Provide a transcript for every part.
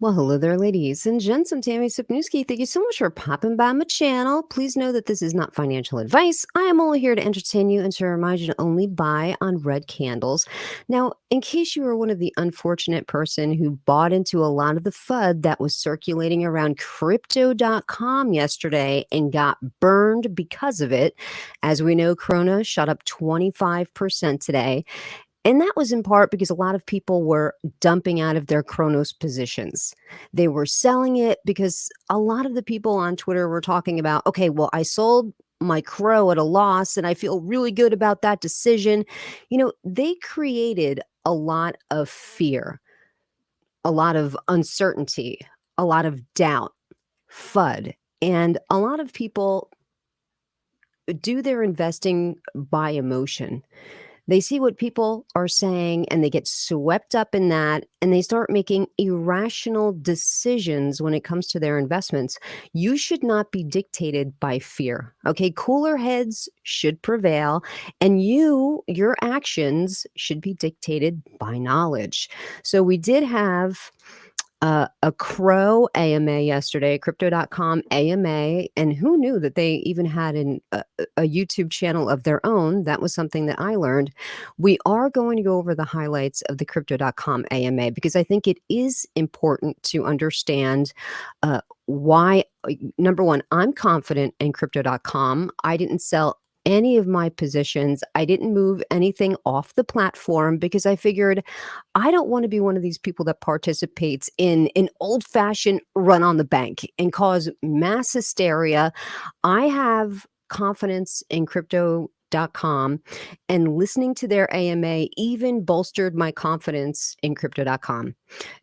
Well, hello there, ladies and gents. I'm Tammy Sipnewski. Thank you so much for popping by my channel. Please know that this is not financial advice. I am only here to entertain you and to remind you to only buy on red candles. Now, in case you were one of the unfortunate person who bought into a lot of the FUD that was circulating around crypto.com yesterday and got burned because of it, as we know, Krona shot up 25% today. And that was in part because a lot of people were dumping out of their Kronos positions. They were selling it because a lot of the people on Twitter were talking about, okay, well, I sold my Crow at a loss and I feel really good about that decision. They created a lot of fear, a lot of uncertainty, a lot of doubt, FUD. And a lot of people do their investing by emotion. They see what people are saying and they get swept up in that and they start making irrational decisions when it comes to their investments. You should not be dictated by fear. Okay, cooler heads should prevail and your actions should be dictated by knowledge. So we did have a Crow AMA yesterday, crypto.com AMA, and who knew that they even had a YouTube channel of their own? That was something that I learned. We are going to go over the highlights of the crypto.com AMA because I think it is important to understand why. Number one, I'm confident in crypto.com. I didn't sell any of my positions. I didn't move anything off the platform because I figured I don't want to be one of these people that participates in an old-fashioned run on the bank and cause mass hysteria. I have confidence in crypto.com, and listening to their AMA even bolstered my confidence in crypto.com.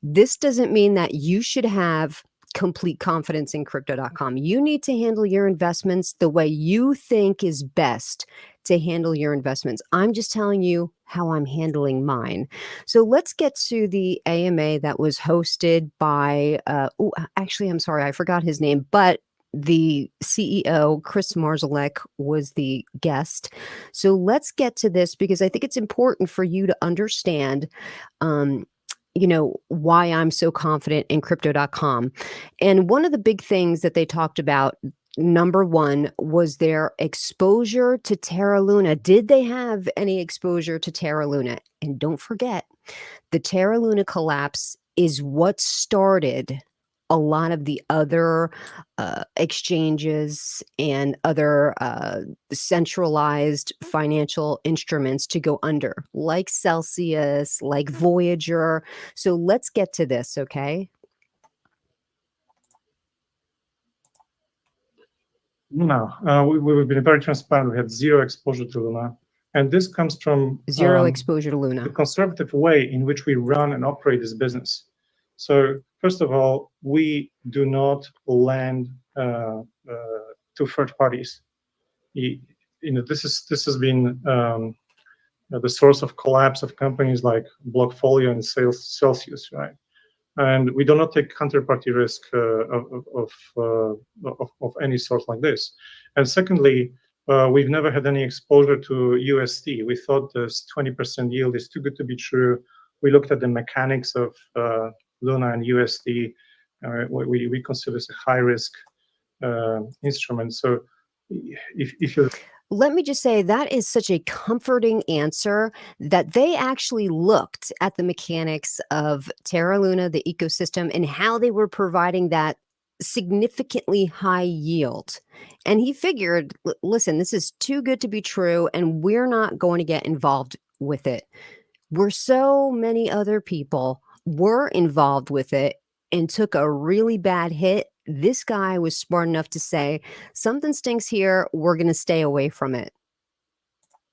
This doesn't mean that you should have complete confidence in crypto.com. You need to handle your investments the way you think is best to handle your investments. I'm just telling you how I'm handling mine. So let's get to the AMA that was hosted by, actually, I'm sorry, I forgot his name, but the CEO, Kris Marszalek, was the guest. So let's get to this because I think it's important for you to understand why I'm so confident in crypto.com. And one of the big things that they talked about, number one, was their exposure to Terra Luna. Did they have any exposure to Terra Luna? And don't forget, the Terra Luna collapse is what started a lot of the other exchanges and other centralized financial instruments to go under, like Celsius, like Voyager. So let's get to this, okay? No, we've been very transparent. We had zero exposure to Luna. And this comes from Zero exposure to the Luna. conservative way in which we run and operate this business. So first of all, we do not lend to third parties. This has been the source of collapse of companies like Blockfolio and Celsius, right? And we do not take counterparty risk of any sort like this. And secondly, we've never had any exposure to USD. We thought this 20% yield is too good to be true. We looked at the mechanics of Luna and USD. We consider this a high risk instrument. So if you Let me just say that is such a comforting answer that they actually looked at the mechanics of Terra Luna, the ecosystem, and how they were providing that significantly high yield. And he figured, listen, this is too good to be true, and we're not going to get involved with it. Where so many other people were involved with it and took a really bad hit, this guy was smart enough to say, something stinks here, we're going to stay away from it.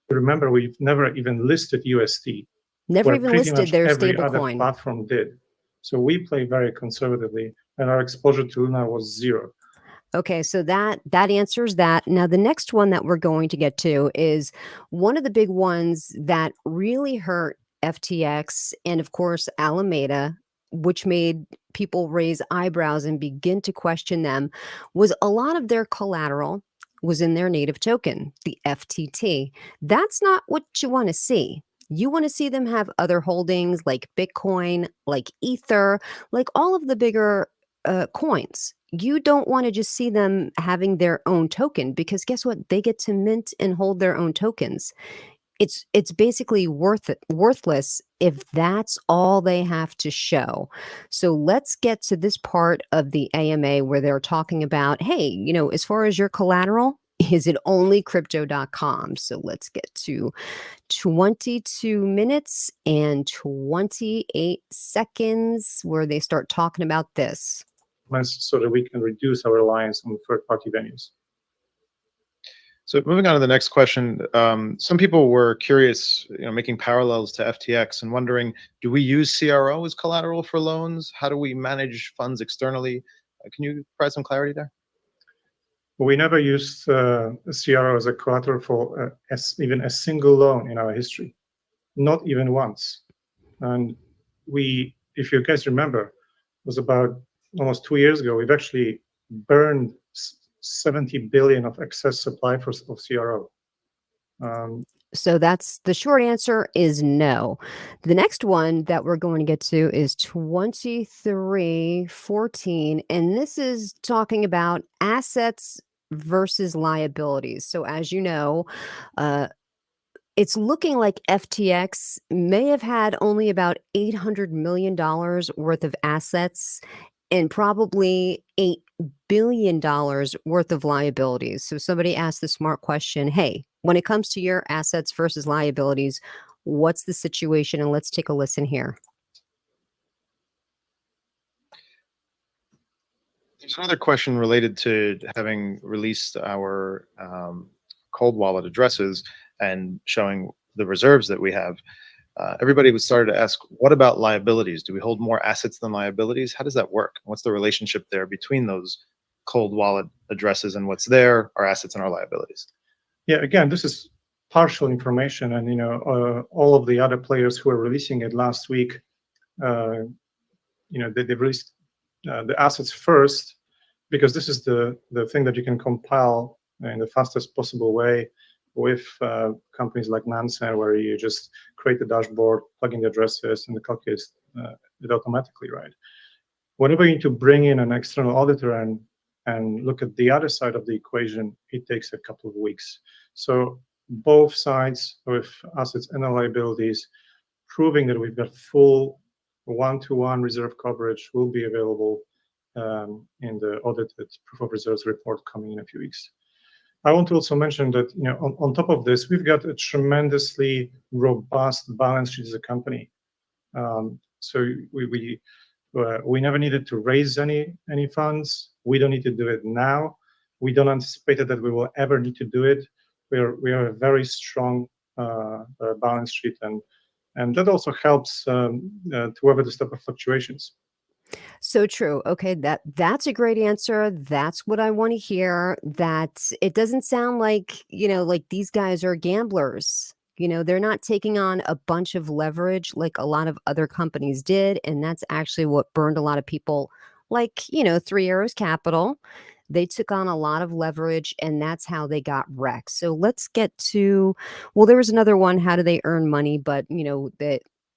remember, we've never even listed USD. Never even pretty listed much their every stable other coin. platform did. So we play very conservatively, and our exposure to Luna was zero. Okay, so that answers that. Now, the next one that we're going to get to is one of the big ones that really hurt FTX and, of course, Alameda, which made people raise eyebrows and begin to question them, was a lot of their collateral was in their native token, the FTT. That's not what you want to see. You want to see them have other holdings like Bitcoin, like Ether, like all of the bigger coins. You don't want to just see them having their own token because guess what? They get to mint and hold their own tokens. It's basically worthless if that's all they have to show. So let's get to this part of the AMA where they're talking about, hey, as far as your collateral, is it only crypto.com? So let's get to 22 minutes and 28 seconds where they start talking about this. So that we can reduce our reliance on third-party venues. So moving on to the next question, some people were curious, making parallels to FTX and wondering, do we use CRO as collateral for loans? How do we manage funds externally? Can you provide some clarity there? We never used a CRO as a collateral for even a single loan in our history, not even once. And if you guys remember, it was about almost 2 years ago, we've actually burned 70 billion of excess supply of CRO. So that's the short answer is no. The next one that we're going to get to is 2314, and this is talking about assets versus liabilities. So as you know, it's looking like FTX may have had only about $800 million worth of assets and probably $8 billion worth of liabilities. So somebody asked the smart question, hey, when it comes to your assets versus liabilities, what's the situation? And let's take a listen here. There's another question related to having released our cold wallet addresses and showing the reserves that we have. Everybody was started to ask, what about liabilities? Do we hold more assets than liabilities? How does that work? What's the relationship there between those cold wallet addresses and what's there, our assets and our liabilities? Yeah, again, this is partial information, and all of the other players who are releasing it last week, they released the assets first because this is the thing that you can compile in the fastest possible way with companies like Nansen, where you just create the dashboard, plug in the addresses, and it calculates it automatically, right? Whenever you need to bring in an external auditor and look at the other side of the equation, it takes a couple of weeks. So both sides with assets and liabilities, proving that we've got full one-to-one reserve coverage will be available in the audited proof of reserves report coming in a few weeks. I want to also mention that on top of this, we've got a tremendously robust balance sheet as a company. So we never needed to raise any funds. We don't need to do it now. We don't anticipate that we will ever need to do it. We are a very strong balance sheet, and that also helps to weather this type of fluctuations. So true. Okay, that's a great answer. That's what I want to hear. That it doesn't sound like, like these guys are gamblers. They're not taking on a bunch of leverage like a lot of other companies did, and that's actually what burned a lot of people like, Three Arrows Capital. They took on a lot of leverage, and that's how they got wrecked. So let's get to, well, there was another one, how do they earn money? But,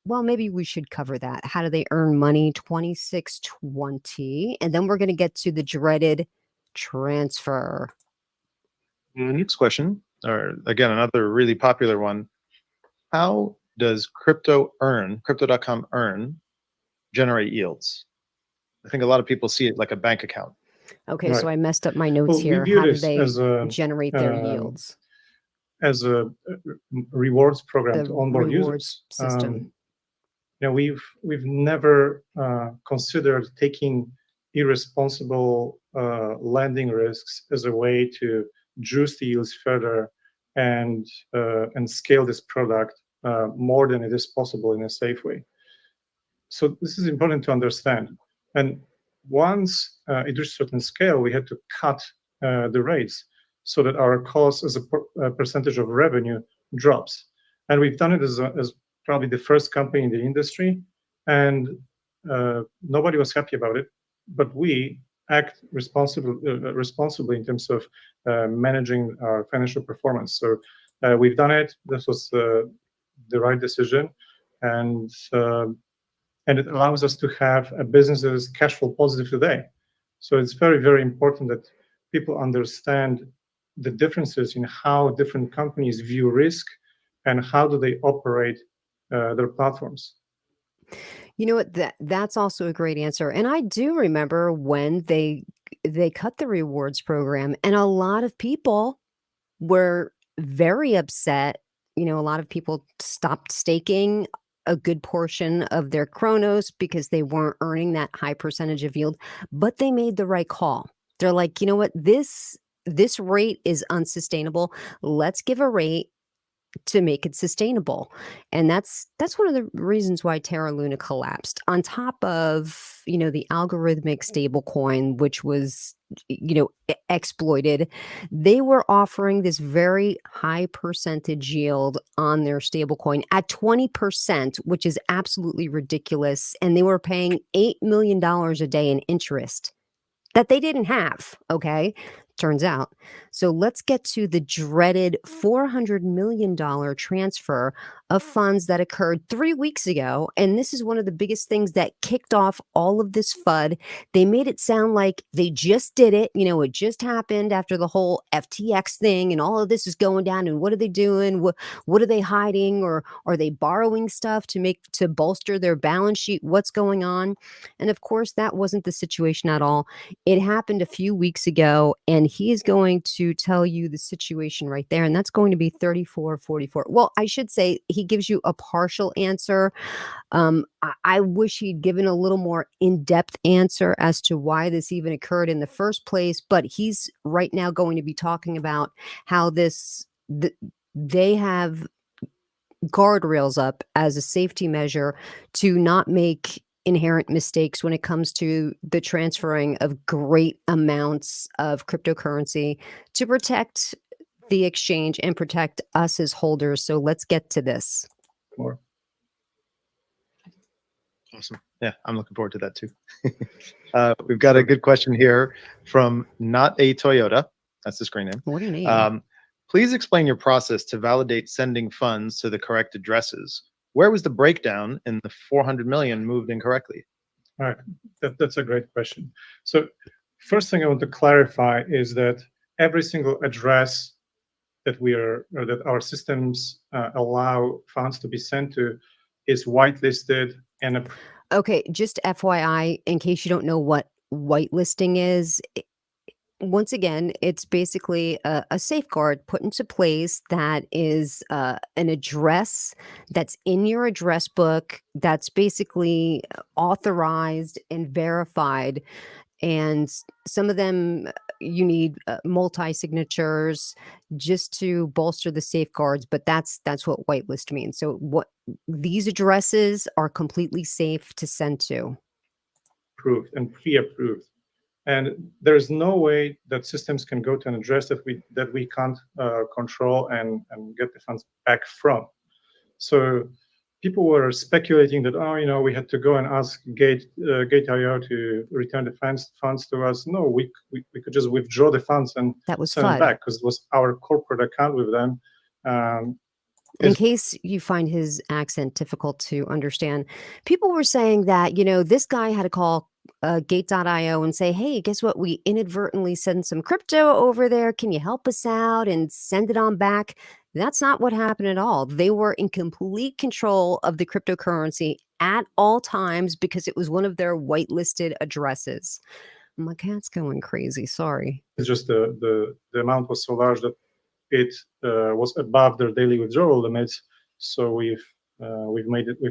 well, maybe we should cover that. How do they earn money? 2620. And then we're going to get to the dreaded transfer. Next question, or again, another really popular one. How does crypto.com earn, generate yields? I think a lot of people see it like a bank account. Okay, Right. so I messed up my notes Well, here. we view How do this they as generate their yields? As a rewards program The to onboard rewards users. system. We've never considered taking irresponsible lending risks as a way to juice the yields further and scale this product more than it is possible in a safe way. So this is important to understand. And once it reached a certain scale, we had to cut the rates so that our cost as a percentage of revenue drops. And we've done it as probably the first company in the industry, and nobody was happy about it. But we act responsibly in terms of managing our financial performance. So we've done it. This was the right decision, and it allows us to have a businesses cash flow positive today. So it's very, very important that people understand the differences in how different companies view risk and how do they operate their platforms. You know what? That's also a great answer. And I do remember when they cut the rewards program, and a lot of people were very upset. You know, a lot of people stopped staking a good portion of their chronos because they weren't earning that high percentage of yield, but they made the right call. They're like, you know what, this rate is unsustainable. Let's give a rate to make it sustainable. And that's one of the reasons why Terra Luna collapsed. On top of, you know, the algorithmic stablecoin, which was, you know, exploited, they were offering this very high percentage yield on their stablecoin at 20%, which is absolutely ridiculous. And they were paying $8 million a day in interest that they didn't have, okay? Turns out. So let's get to the dreaded $400 million transfer of funds that occurred 3 weeks ago. And this is one of the biggest things that kicked off all of this FUD. They made it sound like they just did it. You know, it just happened after the whole FTX thing and all of this is going down. And what are they doing? What are they hiding? Or are they borrowing stuff to bolster their balance sheet? What's going on? And of course, that wasn't the situation at all. It happened a few weeks ago, and he is going to tell you the situation right there, and that's going to be 3444. Well, I should say he gives you a partial answer. I wish he'd given a little more in-depth answer as to why this even occurred in the first place, but he's right now going to be talking about how they have guardrails up as a safety measure to not make inherent mistakes when it comes to the transferring of great amounts of cryptocurrency to protect the exchange and protect us as holders. So let's get to this. More. Awesome. Yeah, I'm looking forward to that too. We've got a good question here from Not a Toyota. That's the screen name. What a name. Please explain your process to validate sending funds to the correct addresses. Where was the breakdown in the 400 million moved incorrectly? All right, that's a great question. So first thing I want to clarify is that every single address that that our systems allow funds to be sent to is whitelisted and Okay, just FYI, in case you don't know what whitelisting is, once again, it's basically a safeguard put into place that is an address that's in your address book that's basically authorized and verified. And some of them you need multi-signatures just to bolster the safeguards, but that's what whitelist means. So what these addresses are completely safe to send to. approved and pre-approved. And there's no way that systems can go to an address that we can't control and get the funds back from. So people were speculating that, oh, you know, we had to go and ask Gate.io to return the funds to us. No, we could just withdraw the funds and That was send them FUD. back because it was our corporate account with them. In case you find his accent difficult to understand, people were saying that, you know, this guy had to call Gate.io and say, hey, guess what? We inadvertently sent some crypto over there. Can you help us out and send it on back? That's not what happened at all. They were in complete control of the cryptocurrency at all times because it was one of their whitelisted addresses. My cat's going crazy. Sorry. It's just the amount was so large that it was above their daily withdrawal limits. So we've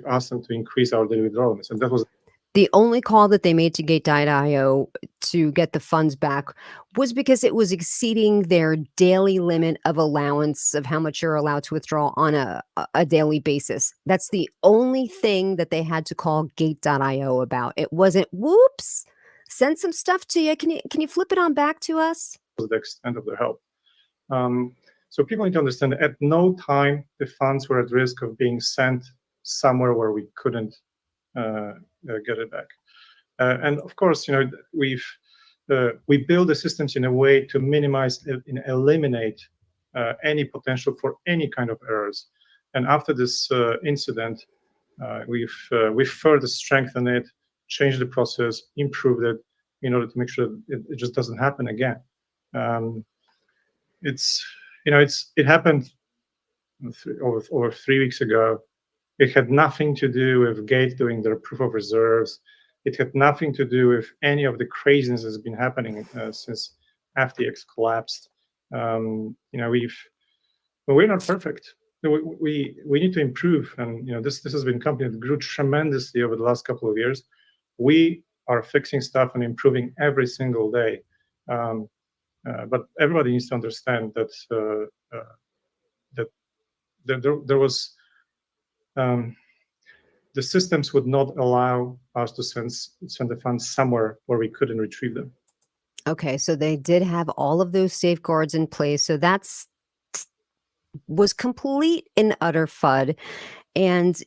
asked them to increase our daily withdrawal limits, and that was the only call that they made to Gate.io to get the funds back was because it was exceeding their daily limit of allowance of how much you're allowed to withdraw on a daily basis. That's the only thing that they had to call Gate.io about. It wasn't, whoops, send some stuff to you. Can you flip it on back to us? the extent of their help. So people need to understand that at no time the funds were at risk of being sent somewhere where we couldn't get it back. And of course, you know, we build the systems in a way to minimize and eliminate any potential for any kind of errors. And after this incident, we've further strengthened it, changed the process, improved it in order to make sure it just doesn't happen again. It happened over 3 weeks ago. It had nothing to do with Gate doing their proof of reserves. It had nothing to do with any of the craziness that's been happening since FTX collapsed. We're not perfect. We need to improve, and this has been a company that grew tremendously over the last couple of years. We are fixing stuff and improving every single day, but everybody needs to understand that there was the systems would not allow us to send the funds somewhere where we couldn't retrieve them. Okay, so they did have all of those safeguards in place. So that's was complete and utter FUD. And,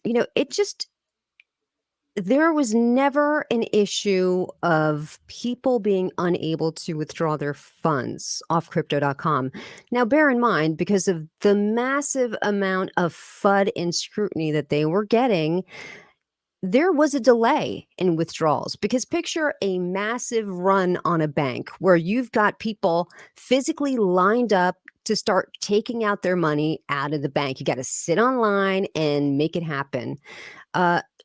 there was never an issue of people being unable to withdraw their funds off crypto.com. Now, bear in mind, because of the massive amount of FUD and scrutiny that they were getting, there was a delay in withdrawals, because picture a massive run on a bank where you've got people physically lined up to start taking out their money out of the bank. You got to sit online and make it happen.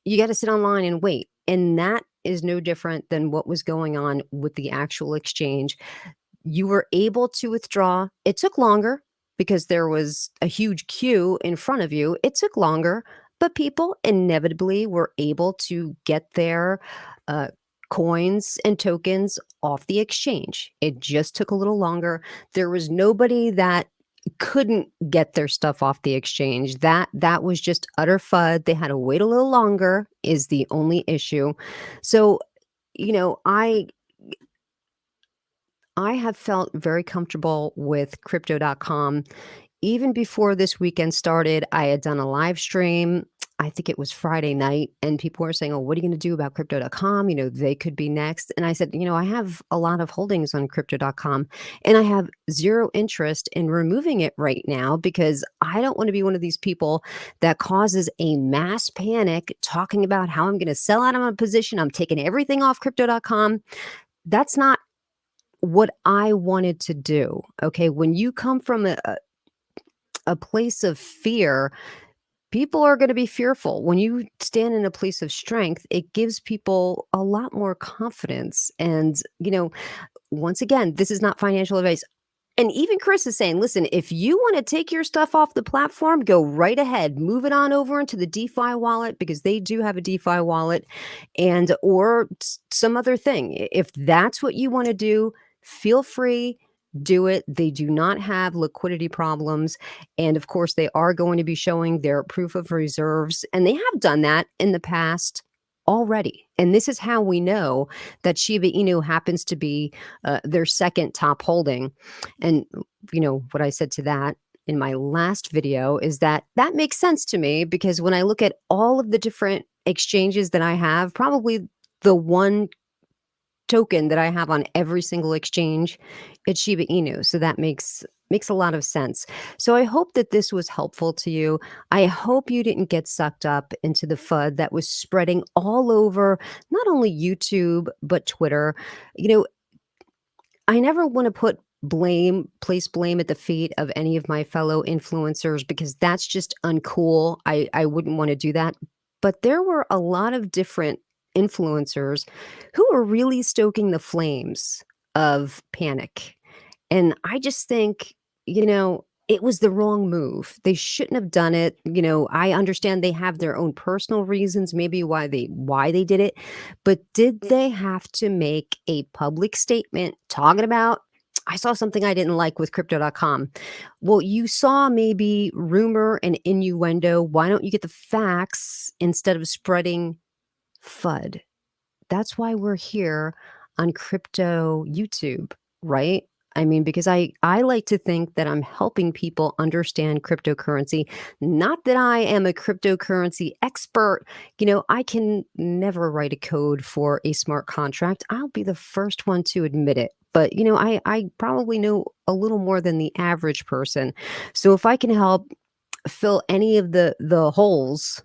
You got to sit online and wait. And that is no different than what was going on with the actual exchange. You were able to withdraw. It took longer because there was a huge queue in front of you. It took longer, but people inevitably were able to get their coins and tokens off the exchange. It just took a little longer. There was nobody that couldn't get their stuff off the exchange. That was just utter FUD. They had to wait a little longer is the only issue. So, I have felt very comfortable with crypto.com. Even before this weekend started, I had done a live stream. I think it was Friday night, and people were saying, "Oh, what are you going to do about crypto.com? They could be next." And I said, I have a lot of holdings on crypto.com, and I have zero interest in removing it right now, because I don't want to be one of these people that causes a mass panic talking about how I'm going to sell out of my position. I'm taking everything off crypto.com. That's not what I wanted to do. Okay. When you come from a place of fear, people are going to be fearful. When you stand in a place of strength, it gives people a lot more confidence. And, once again, this is not financial advice. And even Kris is saying, listen, if you want to take your stuff off the platform, go right ahead, move it on over into the DeFi wallet, because they do have a DeFi wallet, or some other thing. If that's what you want to do, feel free. Do it. They do not have liquidity problems. And of course, they are going to be showing their proof of reserves. And they have done that in the past already. And this is how we know that Shiba Inu happens to be their second top holding. And, what I said to that in my last video is that makes sense to me, because when I look at all of the different exchanges that I have, probably the one token that I have on every single exchange, it's Shiba Inu. So that makes a lot of sense. So I hope that this was helpful to you. I hope you didn't get sucked up into the FUD that was spreading all over, not only YouTube, but Twitter. I never want to place blame at the feet of any of my fellow influencers, because that's just uncool. I wouldn't want to do that. But there were a lot of different influencers who were really stoking the flames of panic. And I just think, it was the wrong move. They shouldn't have done it. I understand they have their own personal reasons, maybe why they did it. But did they have to make a public statement talking about, I saw something I didn't like with crypto.com? Well, you saw maybe rumor and innuendo. Why don't you get the facts instead of spreading FUD? That's why we're here on crypto YouTube, right? I mean, because I like to think that I'm helping people understand cryptocurrency. Not that I am a cryptocurrency expert. I can never write a code for a smart contract. I'll be the first one to admit it. But, I probably know a little more than the average person. So if I can help fill any of the holes,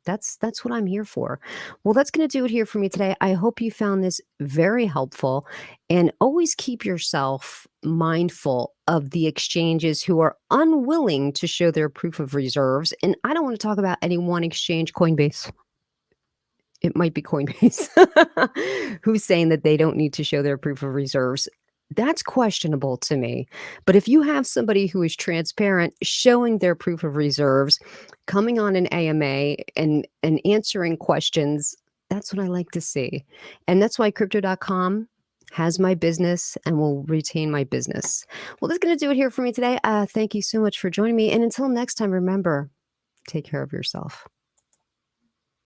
that's what I'm here for. Well, that's going to do it here for me today. I hope you found this very helpful, and always keep yourself mindful of the exchanges who are unwilling to show their proof of reserves. And I don't want to talk about any one exchange, Coinbase. It might be Coinbase, who's saying that they don't need to show their proof of reserves. That's questionable to me. But if you have somebody who is transparent, showing their proof of reserves, coming on an AMA and answering questions, that's what I like to see. And that's why crypto.com has my business and will retain my business. Well, that's going to do it here for me today. Thank you so much for joining me. And until next time, remember, take care of yourself.